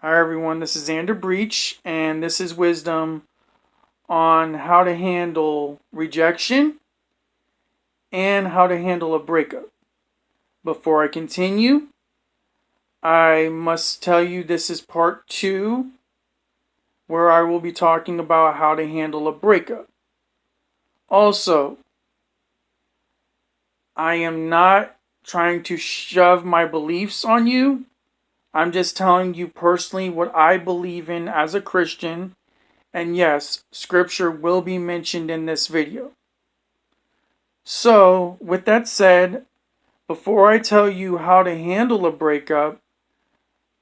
Hi everyone, this is Xander Breach, and this is wisdom on how to handle rejection and how to handle a breakup. Before I continue, I must tell you this is part 2, where I will be talking about how to handle a breakup. Also, I am not trying to shove my beliefs on you. I'm just telling you personally what I believe in as a Christian. And yes, scripture will be mentioned in this video. So, with that said, before I tell you how to handle a breakup,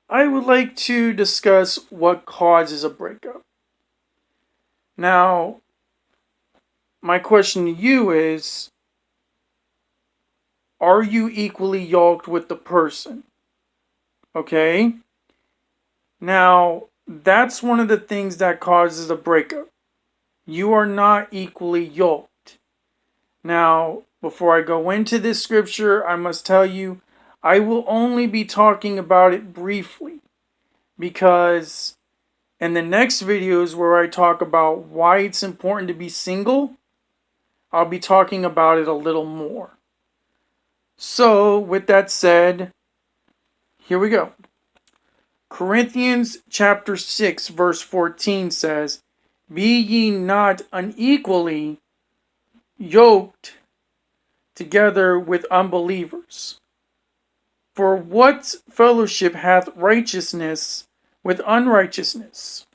I would like to discuss what causes a breakup. Now, my question to you is, are you equally yoked with the person? Okay? Now, that's one of the things that causes a breakup. You are not equally yoked. Now, before I go into this scripture, I must tell you, I will only be talking about it briefly because in the next videos where I talk about why it's important to be single, I'll be talking about it a little more. So, with that said, here we go. Corinthians chapter 6 verse 14 says, "Be ye not unequally yoked together with unbelievers. For what fellowship hath righteousness with unrighteousness?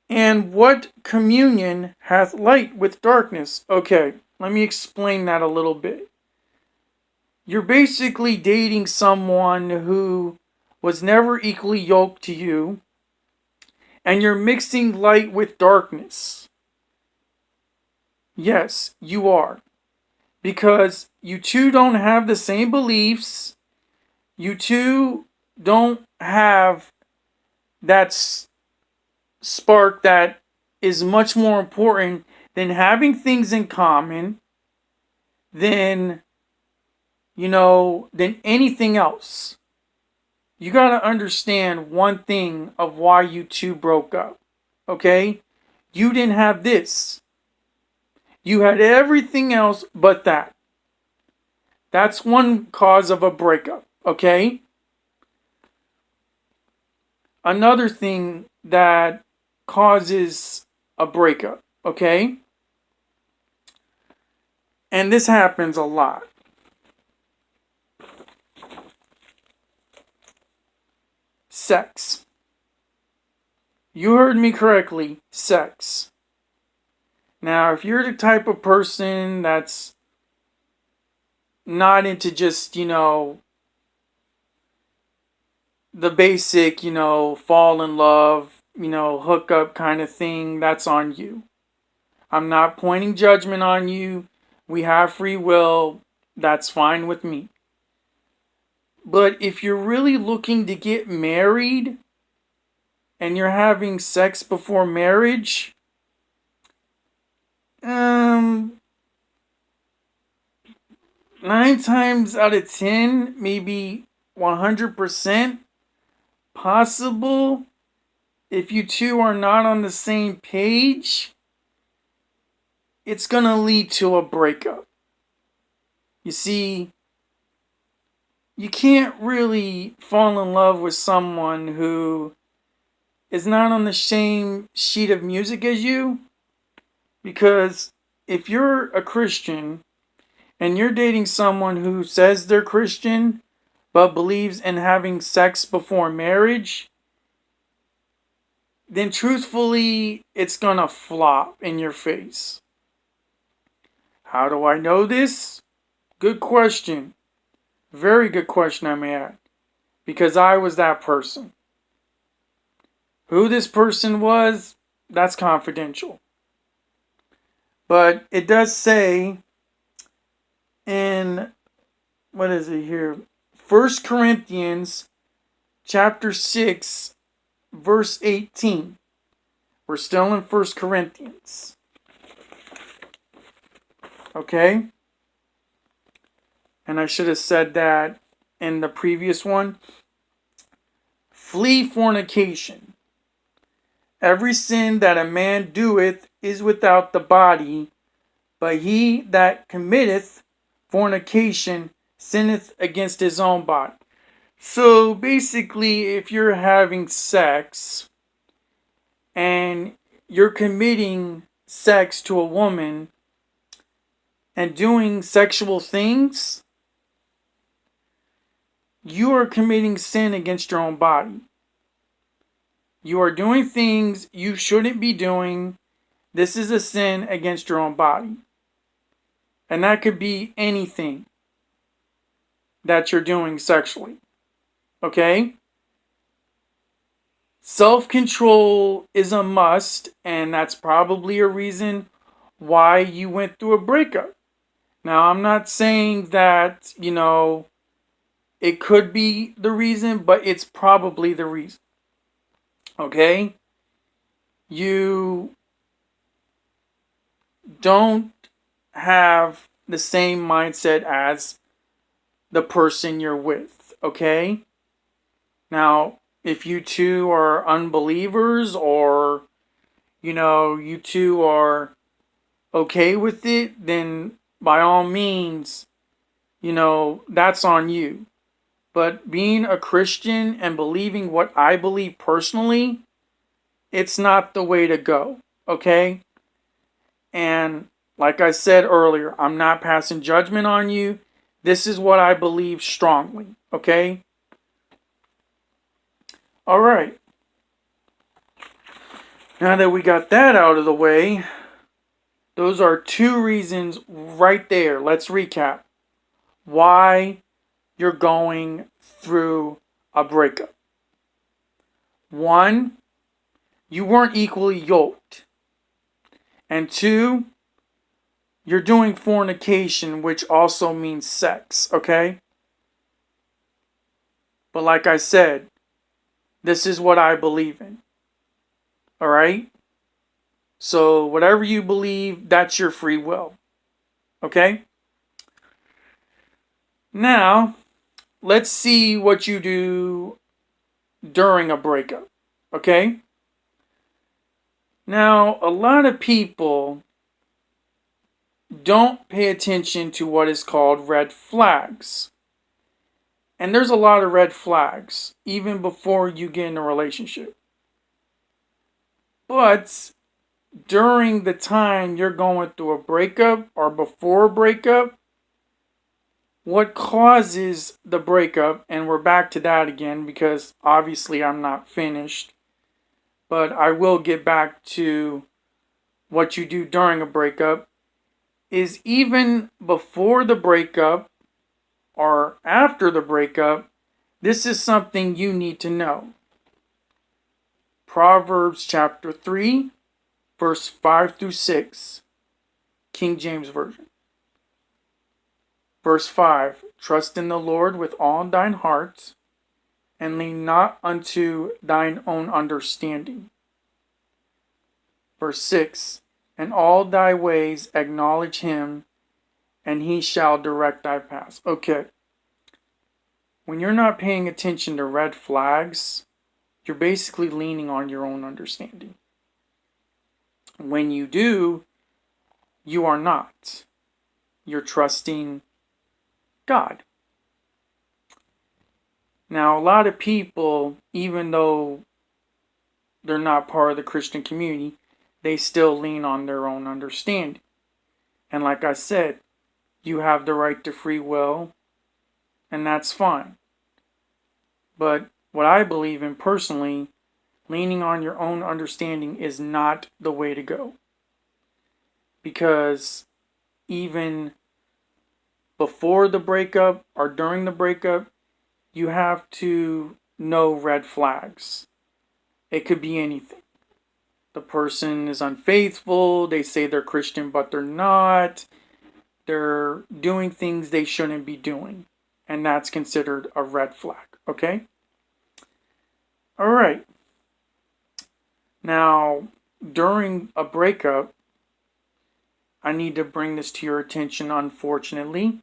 And what communion hath light with darkness?" Okay, let me explain that a little bit. You're basically dating someone who was never equally yoked to you, and you're mixing light with darkness. Yes, you are. Because you two don't have the same beliefs. You two don't have that spark that is much more important than having things in common, than, than anything else. You gotta understand one thing of why you two broke up. Okay? You didn't have this. You had everything else but that. That's one cause of a breakup. Okay? Another thing that causes a breakup. Okay? And this happens a lot. Sex. You heard me correctly. Sex. Now, if you're the type of person that's not into just, the basic, fall in love, hook up kind of thing, that's on you. I'm not pointing judgment on you. We have free will. That's fine with me. But if you're really looking to get married and you're having sex before marriage, 9 times out of 10, maybe 100% possible, if you two are not on the same page, it's going to lead to a breakup. You see, you can't really fall in love with someone who is not on the same sheet of music as you, because if you're a Christian and you're dating someone who says they're Christian but believes in having sex before marriage, then truthfully, it's gonna flop in your face. How do I know this? Good question. Very good question, I may add. Because I was that person. Who this person was, that's confidential. But it does say in, what is it here? 1 Corinthians chapter 6, verse 18. We're still in 1 Corinthians. Okay? And I should have said that in the previous one. Flee fornication. Every sin that a man doeth is without the body, but he that committeth fornication sinneth against his own body. So basically, if you're having sex and you're committing sex to a woman and doing sexual things, you are committing sin against your own body. You are doing things you shouldn't be doing. This is a sin against your own body. And that could be anything that you're doing sexually. Okay? Self-control is a must, and that's probably a reason why you went through a breakup. Now, I'm not saying that, it could be the reason, but it's probably the reason. Okay? You don't have the same mindset as the person you're with. Okay? Now, if you two are unbelievers or, you two are okay with it, then by all means, that's on you. But being a Christian and believing what I believe personally, it's not the way to go, okay? And like I said earlier, I'm not passing judgment on you. This is what I believe strongly, okay? All right. Now that we got that out of the way, those are 2 reasons right there. Let's recap. Why you're going through a breakup. 1, you weren't equally yoked. And 2, you're doing fornication, which also means sex, okay? But like I said, this is what I believe in. All right? So whatever you believe, that's your free will. Okay? Now, let's see what you do during a breakup. Okay? Now, a lot of people don't pay attention to what is called red flags. And there's a lot of red flags, even before you get in a relationship. But during the time you're going through a breakup or before a breakup, what causes the breakup, and we're back to that again because obviously I'm not finished, but I will get back to what you do during a breakup, is even before the breakup or after the breakup, this is something you need to know. Proverbs chapter 3, verse 5 through 6, King James Version. Verse 5, trust in the Lord with all thine heart, and lean not unto thine own understanding. Verse 6, in all thy ways acknowledge him, and he shall direct thy paths. Okay. When you're not paying attention to red flags, you're basically leaning on your own understanding. When you do, you are not. You're trusting God. Now, a lot of people, even though they're not part of the Christian community, they still lean on their own understanding. And like I said, you have the right to free will, and that's fine. But what I believe in personally, leaning on your own understanding is not the way to go. Because even before the breakup or during the breakup, you have to know red flags. It could be anything. The person is unfaithful, they say they're Christian but they're not. They're doing things they shouldn't be doing. And that's considered a red flag, okay? All right. Now, during a breakup, I need to bring this to your attention, unfortunately.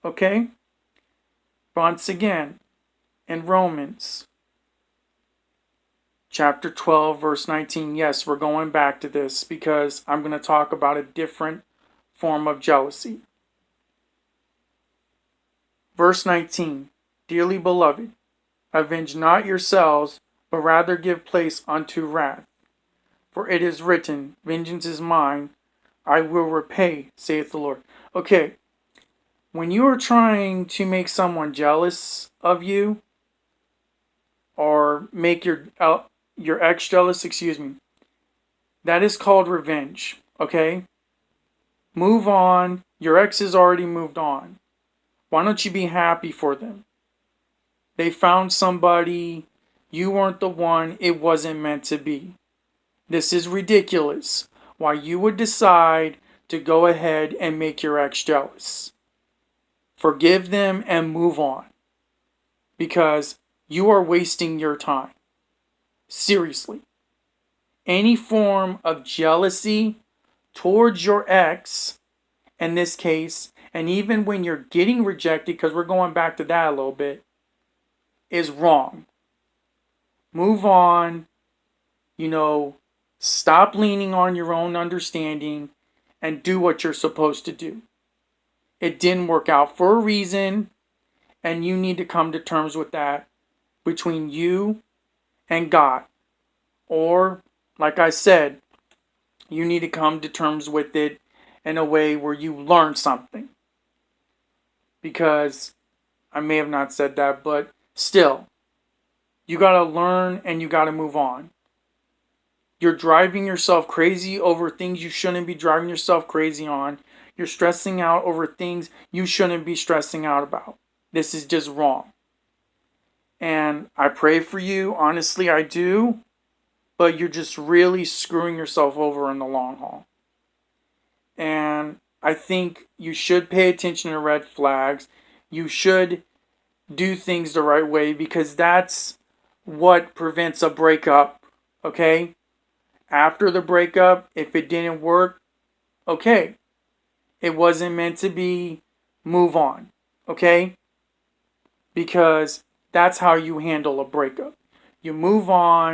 Okay? Once again, in Romans chapter 12, verse 19. Yes, we're going back to this because I'm going to talk about a different form of jealousy. Verse 19. Dearly beloved, avenge not yourselves, but rather give place unto wrath. For it is written, vengeance is mine, I will repay, saith the Lord. Okay, when you are trying to make someone jealous of you, or make your ex jealous, that is called revenge, okay? Move on. Your ex has already moved on. Why don't you be happy for them? They found somebody. You weren't the one. It wasn't meant to be. This is ridiculous. Why you would decide to go ahead and make your ex jealous. Forgive them and move on. Because you are wasting your time. Seriously. Any form of jealousy towards your ex, in this case, and even when you're getting rejected, because we're going back to that a little bit, is wrong. Move on. Stop leaning on your own understanding and do what you're supposed to do. It didn't work out for a reason, and you need to come to terms with that between you and God. Or, like I said, you need to come to terms with it in a way where you learn something. Because I may have not said that, but still, you gotta learn and you gotta move on. You're driving yourself crazy over things you shouldn't be driving yourself crazy on. You're stressing out over things you shouldn't be stressing out about. This is just wrong. And I pray for you, honestly I do, but you're just really screwing yourself over in the long haul. And I think you should pay attention to red flags. You should do things the right way because that's what prevents a breakup, okay? After the breakup, if it didn't work, okay. It wasn't meant to be, move on, okay? Because that's how you handle a breakup. You move on.